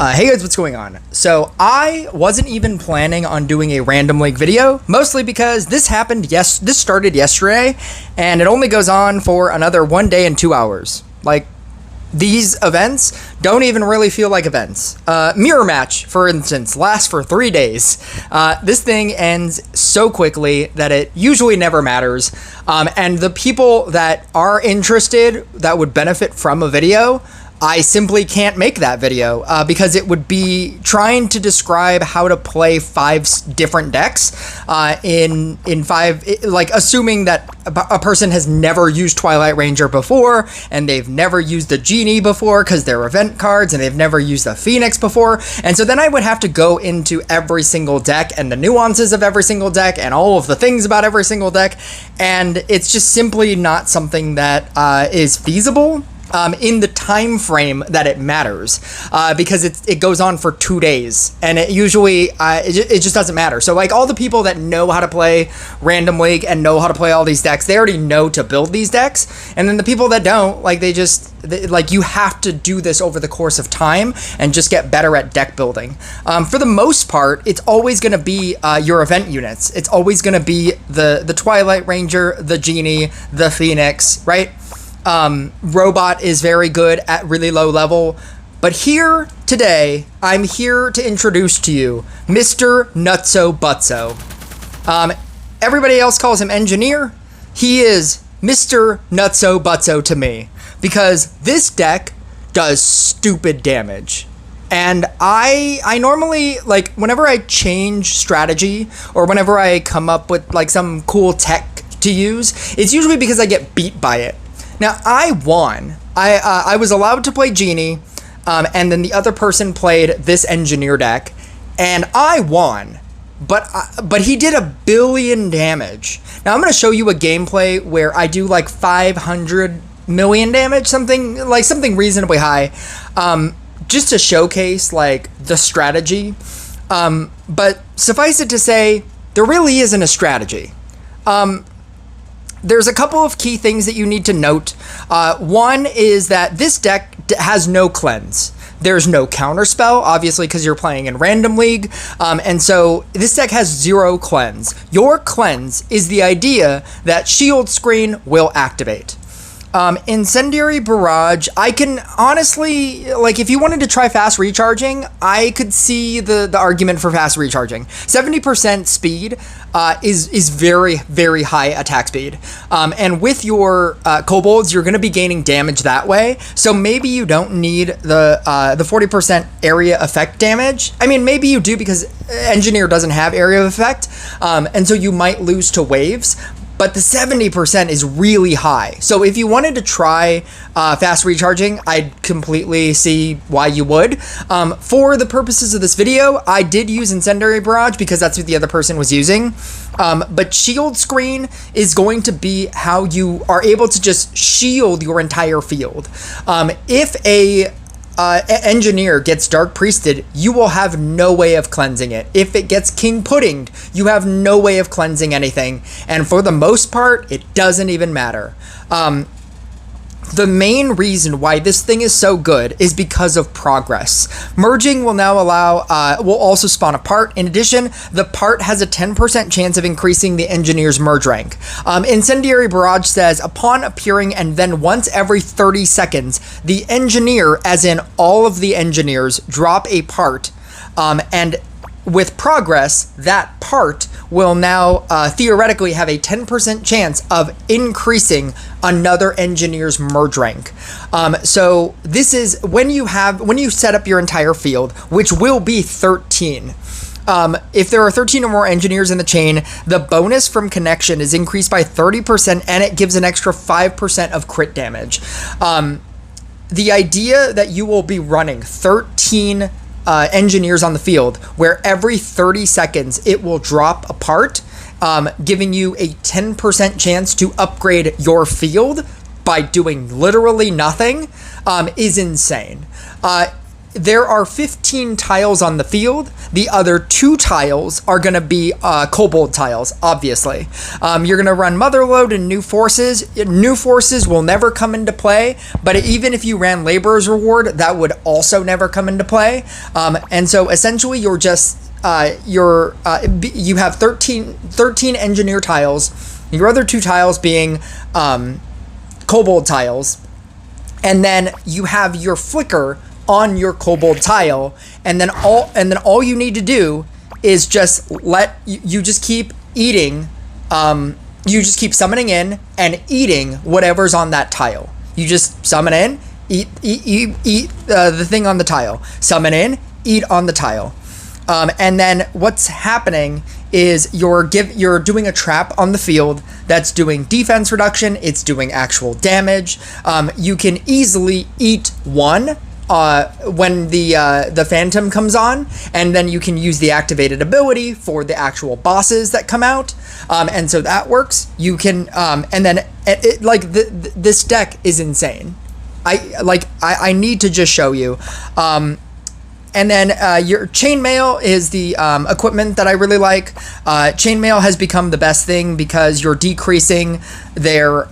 Hey guys, what's going on? So I wasn't even planning on doing a random league video, mostly because this started yesterday, and it only goes on for another 1 day and 2 hours. Like, these events don't even really feel like events. Mirror match, for instance, lasts for 3 days. This thing ends so quickly that it usually never matters. And the people that are interested, that would benefit from a video, I simply can't make that video because it would be trying to describe how to play 5 different decks in 5, like assuming that a person has never used Twilight Ranger before, and they've never used the Genie before because they're event cards, and they've never used the Phoenix before. And so then I would have to go into every single deck and the nuances of every single deck and all of the things about every single deck, and it's just simply not something that is feasible in the time frame that it matters, because it goes on for 2 days, and it usually it just doesn't matter. So like all the people that know how to play Random League and know how to play all these decks, they already know to build these decks, and then the people that don't, like you have to do this over the course of time and just get better at deck building. For the most part, it's always going to be your event units. It's always going to be the Twilight Ranger, the Genie, the Phoenix, right? Robot is very good at really low level, but here today, I'm here to introduce to you Mr. Nutso Butso. Everybody else calls him Engineer. He is Mr. Nutso Butso to me, because this deck does stupid damage. And I normally, like, whenever I change strategy or whenever I come up with like some cool tech to use, it's usually because I get beat by it. Now, I won. I was allowed to play Genie, and then the other person played this Engineer deck, and I won. But he did 1 billion damage. Now, I'm going to show you a gameplay where I do like 500 million damage, something reasonably high, just to showcase like the strategy. But suffice it to say, there really isn't a strategy. There's a couple of key things that you need to note. One is that this deck has no cleanse. There's no counterspell, obviously, because you're playing in Random League. And so this deck has 0 cleanse. Your cleanse is the idea that Shield Screen will activate. Incendiary Barrage, I can honestly, like, if you wanted to try fast recharging, I could see the argument for fast recharging. 70% speed is very, very high attack speed. And with your kobolds, you're going to be gaining damage that way. So maybe you don't need the 40% area effect damage. I mean, maybe you do because Engineer doesn't have area effect. And so you might lose to waves. But the 70% is really high. So if you wanted to try fast recharging, I'd completely see why you would. For the purposes of this video, I did use Incendiary Barrage because that's what the other person was using. But Shield Screen is going to be how you are able to just shield your entire field. If a Engineer gets Dark Priested, you will have no way of cleansing it. If it gets King Puddinged, you have no way of cleansing anything. And for the most part, it doesn't even matter. The main reason why this thing is so good is because of progress. Merging will now will also spawn a part. In addition, the part has a 10% chance of increasing the Engineer's merge rank. Incendiary Barrage says, upon appearing and then once every 30 seconds, the Engineer, as in all of the Engineers, drop a part, and with progress, that part will now theoretically have a 10% chance of increasing another Engineer's merge rank. So this is when you set up your entire field, which will be 13. If there are 13 or more Engineers in the chain, the bonus from connection is increased by 30%, and it gives an extra 5% of crit damage. The idea that you will be running 13 Engineers on the field, where every 30 seconds it will drop a part, giving you a 10% chance to upgrade your field by doing literally nothing, is insane. There are 15 tiles on the field. The other 2 tiles are going to be kobold tiles, obviously. You're going to run Motherlode and New Forces. New Forces will never come into play, but even if you ran Laborer's Reward, that would also never come into play. And so essentially you're just, you have 13 engineer tiles, your other 2 tiles being kobold tiles, and then you have your flicker on your kobold tile, and then all you need to do is just you just keep eating, you just keep summoning in and eating whatever's on that tile. You just summon in, eat the thing on the tile, summon in, eat on the tile. And then what's happening is you're doing a trap on the field that's doing defense reduction. It's doing actual damage. You can easily eat one when the Phantom comes on, and then you can use the activated ability for the actual bosses that come out. And so that works. You can and then this deck is insane. I need to just show you. And then your chainmail is the equipment that I really like. Chainmail has become the best thing because you're decreasing their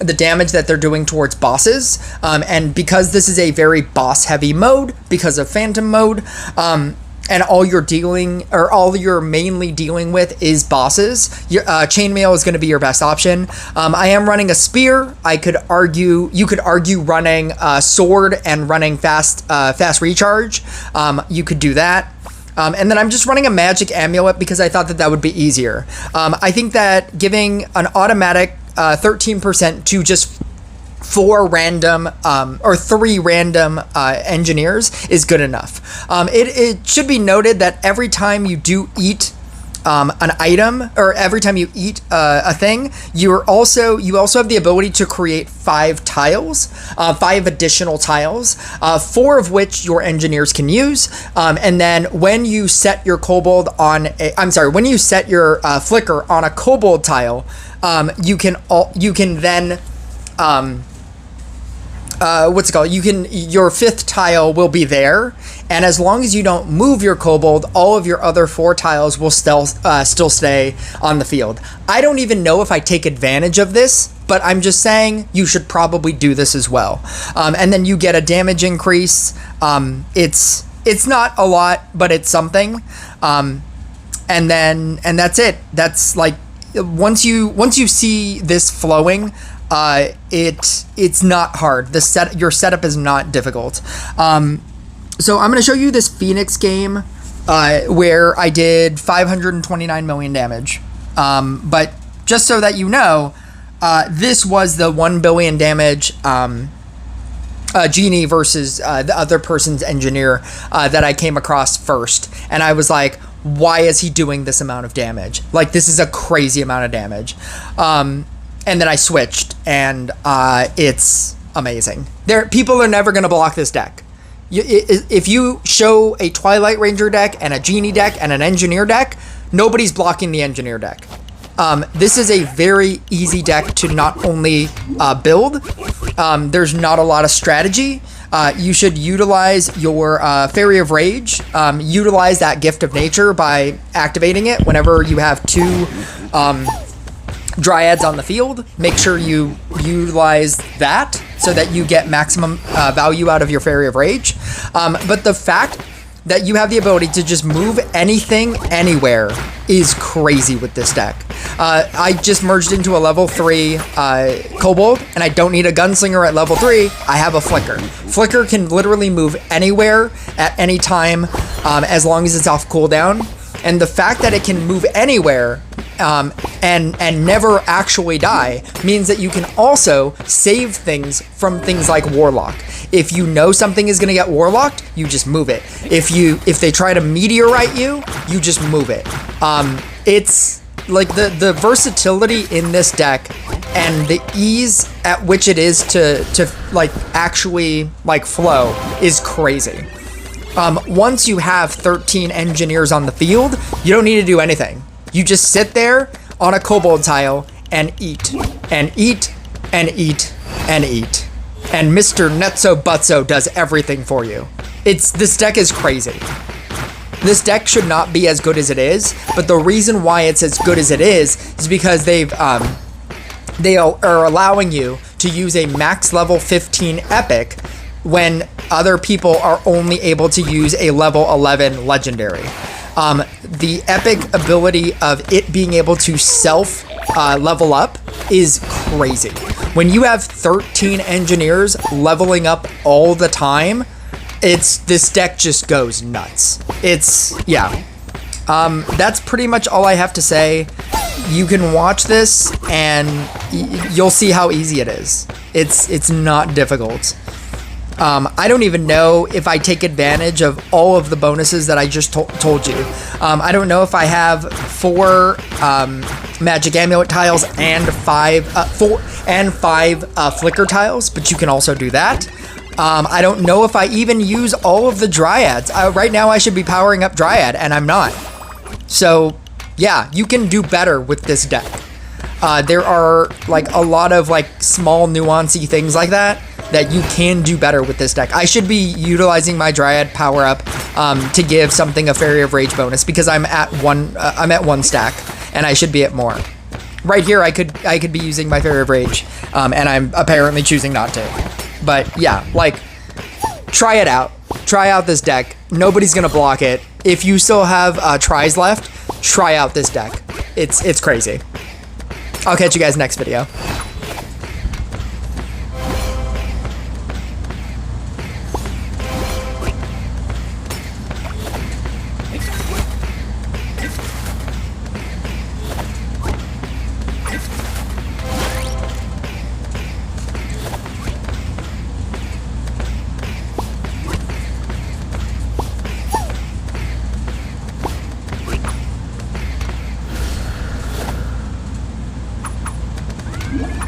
the damage that they're doing towards bosses. And because this is a very boss heavy mode, because of Phantom mode, and all you're mainly dealing with is bosses, chainmail is going to be your best option. I am running a spear. You could argue running sword and running fast recharge. You could do that. And then I'm just running a magic amulet because I thought that would be easier. I think that giving an automatic 13% to just 4 random or 3 random engineers is good enough. It should be noted that every time you do eat an item, or every time you eat a thing, you also have the ability to create 5 tiles, 5 additional tiles, 4 of which your engineers can use. And then when you set your kobold on when you set your flicker on a kobold tile, you can then your 5th tile will be there, and as long as you don't move your kobold, all of your other 4 tiles will still stay on the field. I don't even know if I take advantage of this, but I'm just saying you should probably do this as well. And then you get a damage increase. It's not a lot, but it's something. And that's it. That's like once you see this flowing, it's not hard. Your setup is not difficult. So I'm going to show you this Phoenix game where I did 529 million damage. But just so that you know, this was the 1 billion damage genie versus the other person's engineer that I came across first. And I was like, why is he doing this amount of damage? Like, this is a crazy amount of damage. And then I switched, and it's amazing. People are never going to block this deck. If you show a Twilight Ranger deck and a Genie deck and an Engineer deck, nobody's blocking the Engineer deck. This is a very easy deck to not only build. There's not a lot of strategy. You should utilize your Fairy of Rage. Utilize that Gift of Nature by activating it whenever you have 2 Dryads on the field. Make sure you utilize that so that you get maximum value out of your Fairy of Rage. But the fact that you have the ability to just move anything anywhere is crazy with this deck. I just merged into a level 3 Kobold, and I don't need a Gunslinger at level 3. I have a Flicker. Flicker can literally move anywhere at any time as long as it's off cooldown. And the fact that it can move anywhere and never actually die means that you can also save things from things like Warlock. If you know something is going to get Warlocked, you just move it. If they try to meteorite you, you just move it. It's like the versatility in this deck and the ease at which it is to like actually like flow is crazy. Once you have 13 engineers on the field, you don't need to do anything. You just sit there on a kobold tile and eat, and eat, and eat, and eat. And Mr. Nutso Butso does everything for you. This deck is crazy. This deck should not be as good as it is, but the reason why it's as good as it is because they are allowing you to use a max level 15 epic when other people are only able to use a level 11 legendary. The epic ability of it being able to self level up is crazy. When you have 13 engineers leveling up all the time, this deck just goes nuts. That's pretty much all I have to say. You can watch this and you'll see how easy it is. It's not difficult. I don't even know if I take advantage of all of the bonuses that I just told you. I don't know if I have 4 magic amulet tiles and 5 flicker tiles, but you can also do that. I don't know if I even use all of the dryads. Right now I should be powering up dryad and I'm not. So yeah, you can do better with this deck. There are like a lot of like small nuancy things like that you can do better with this deck. I should be utilizing my dryad power up to give something a Fairy of Rage bonus because I'm at 1 stack and I should be at more. Right here I could be using my Fairy of Rage and I'm apparently choosing not to. But yeah, like, try it out. Try out this deck. Nobody's gonna block it. If you still have tries left, try out this deck. It's crazy. I'll catch you guys next video. You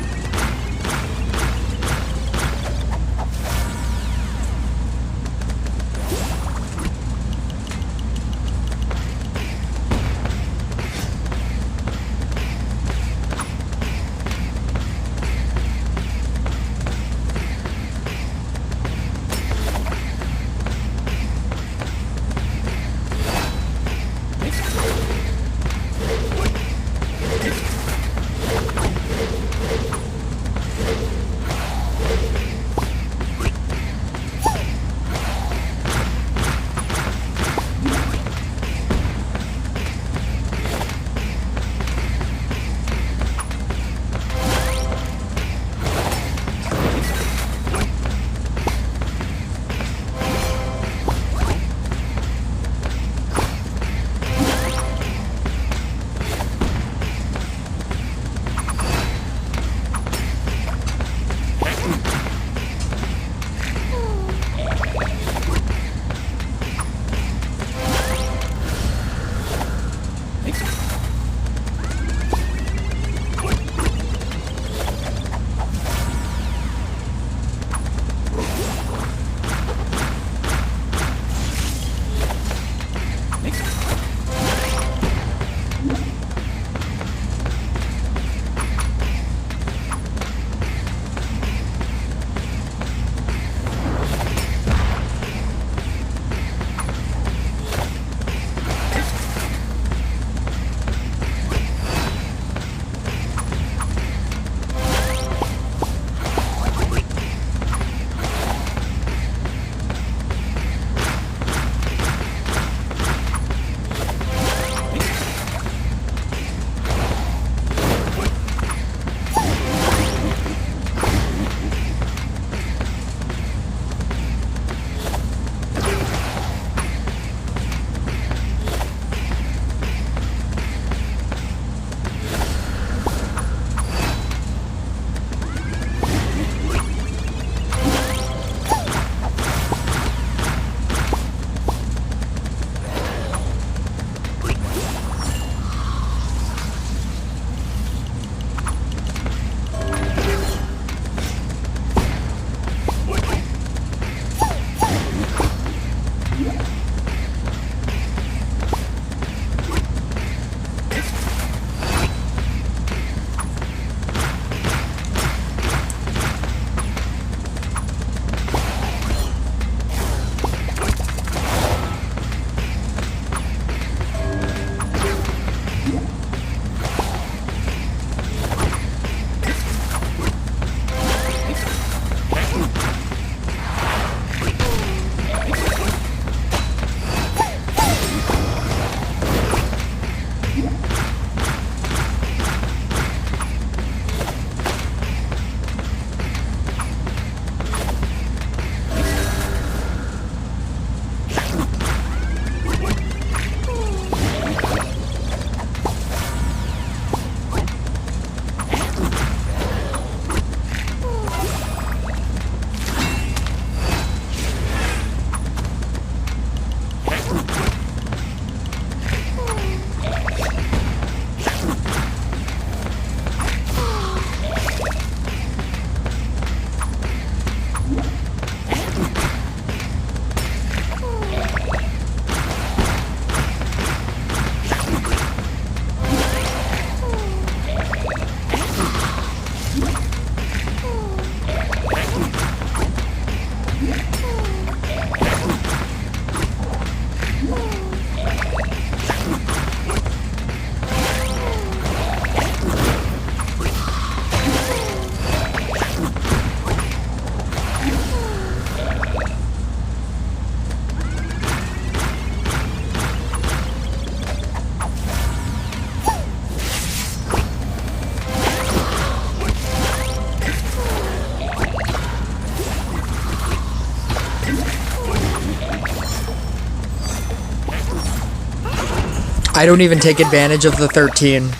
I don't even take advantage of the 13.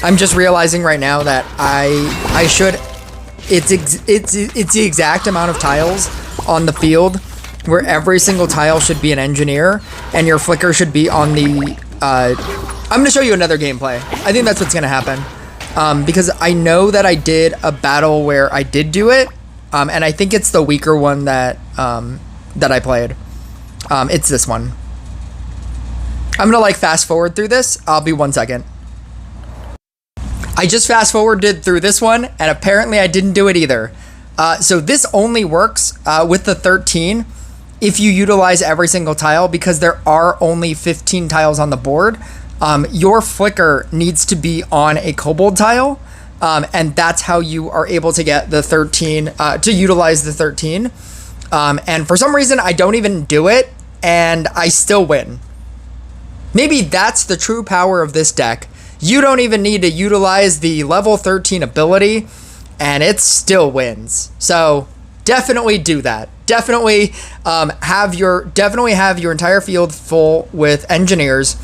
I'm just realizing right now that I should. It's the exact amount of tiles on the field where every single tile should be an engineer and your flicker should be on the. I'm gonna show you another gameplay. I think that's what's gonna happen. Because I know that I did a battle where I did do it, and I think it's the weaker one that I played. It's this one. I'm gonna like fast forward through this. I'll be 1 second. I just fast forwarded through this one, and apparently I didn't do it either. So this only works with the 13 if you utilize every single tile, because there are only 15 tiles on the board. Your flicker needs to be on a kobold tile, and that's how you are able to get the 13, to utilize the 13. And for some reason, I don't even do it, and I still win. Maybe that's the true power of this deck. You don't even need to utilize the level 13 ability, and it still wins. So definitely do that. Definitely have your entire field full with engineers,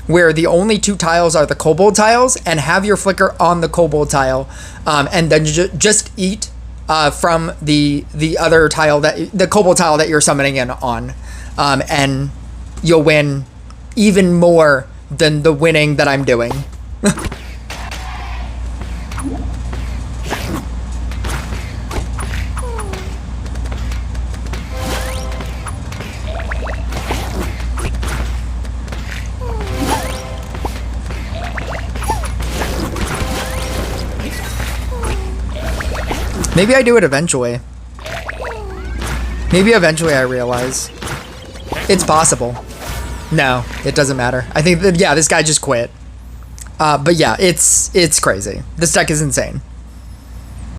where the only 2 tiles are the kobold tiles, and have your flicker on the kobold tile, and then just eat from the other tile, the kobold tile that you're summoning in on, and you'll win even more than the winning that I'm doing. Maybe I do it eventually. Maybe eventually I realize. It's possible. No, it doesn't matter. I think that, yeah, this guy just quit. But yeah, it's crazy. This deck is insane.